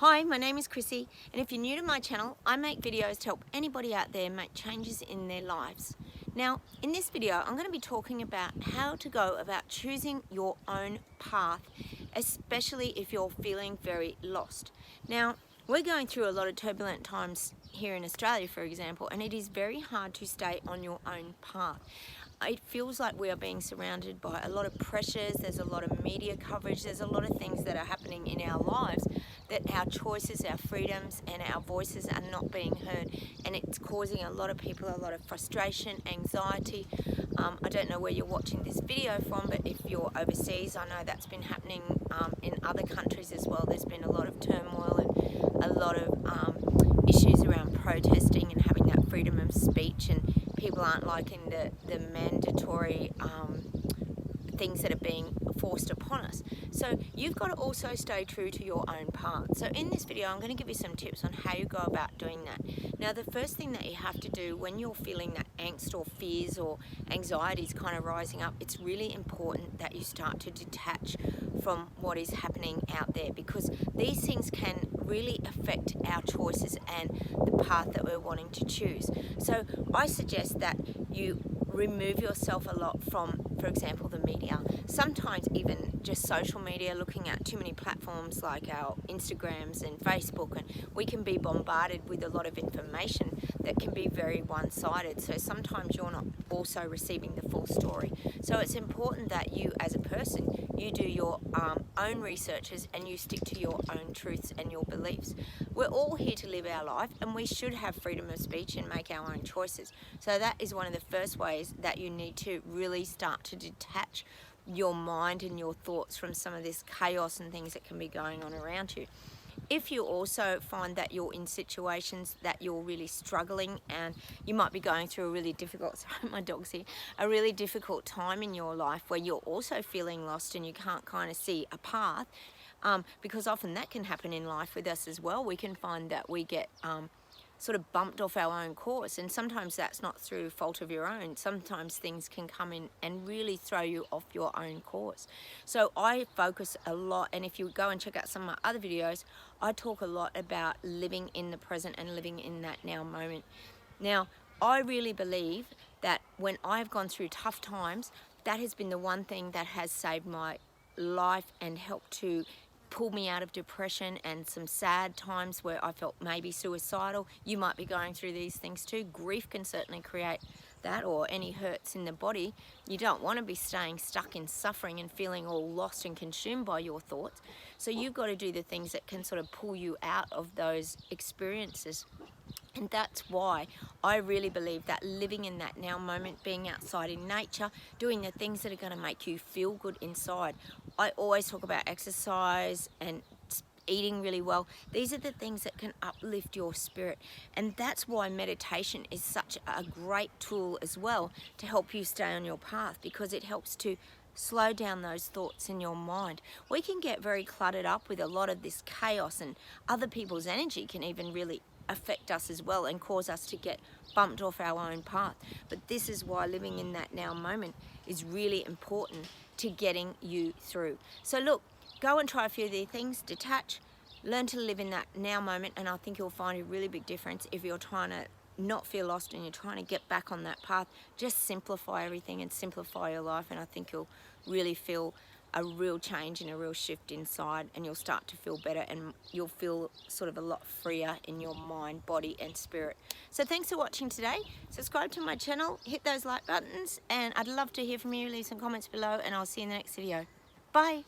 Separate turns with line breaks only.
Hi, my name is Chrissy, and if you're new to my channel, I make videos to help anybody out there make changes in their lives. Now, in this video, I'm going to be talking about how to go about choosing your own path, especially if you're feeling very lost. Now, we're going through a lot of turbulent times here in Australia, for example, and it is very hard to stay on your own path. It feels like we are being surrounded by a lot of pressures, there's a lot of media coverage, there's a lot of things that are happening in our lives that our choices, our freedoms and our voices are not being heard, and it's causing a lot of people a lot of frustration, anxiety. I don't know where you're watching this video from, but if you're overseas, I know that's been happening in other countries as well. There's been a lot of turmoil and a lot of issues around protesting and having that freedom of speech, and people aren't liking the mandatory things that are being forced upon us. So you've got to also stay true to your own path. So in this video, I'm going to give you some tips on how you go about doing that. Now, the first thing that you have to do when you're feeling that angst or fears or anxieties kind of rising up, it's really important that you start to detach from what is happening out there, because these things can really affect our choices and the path that we're wanting to choose. So I suggest that you remove yourself a lot from, for example, the media, sometimes even just social media, looking at too many platforms like our Instagrams and Facebook, and we can be bombarded with a lot of information that can be very one-sided. So sometimes you're not also receiving the full story. So it's important that you as a person, you do your own researches and you stick to your own truths and your beliefs. We're all here to live our life, and we should have freedom of speech and make our own choices. So that is one of the first ways that you need to really start to detach your mind and your thoughts from some of this chaos and things that can be going on around you. If you also find that you're in situations that you're really struggling and you might be going through a really difficult, sorry my dog's here, a really difficult time in your life where you're also feeling lost and you can't kind of see a path, because often that can happen in life with us as well. We can find that we get sort of bumped off our own course, and sometimes that's not through fault of your own. Sometimes things can come in and really throw you off your own course. So I focus a lot, and if you go and check out some of my other videos, I talk a lot about living in the present and living in that now moment. Now, I really believe that when I've gone through tough times, that has been the one thing that has saved my life and helped to pull me out of depression and some sad times where I felt maybe suicidal. You might be going through these things too. Grief can certainly create that, or any hurts in the body. You don't want to be staying stuck in suffering and feeling all lost and consumed by your thoughts. So you've got to do the things that can sort of pull you out of those experiences. And that's why I really believe that living in that now moment, being outside in nature, doing the things that are going to make you feel good inside. I always talk about exercise and eating really well. These are the things that can uplift your spirit. And that's why meditation is such a great tool as well to help you stay on your path, because it helps to slow down those thoughts in your mind. We can get very cluttered up with a lot of this chaos, and other people's energy can even really affect us as well and cause us to get bumped off our own path. But this is why living in that now moment is really important to getting you through. So look, go and try a few of these things, detach, learn to live in that now moment, and I think you'll find a really big difference if you're trying to not feel lost and you're trying to get back on that path. Just simplify everything and simplify your life, and I think you'll really feel a real change and a real shift inside, and you'll start to feel better, and you'll feel sort of a lot freer in your mind, body and spirit. So thanks for watching today. Subscribe to my channel, hit those like buttons, and I'd love to hear from you. Leave some comments below, and I'll see you in the next video. Bye.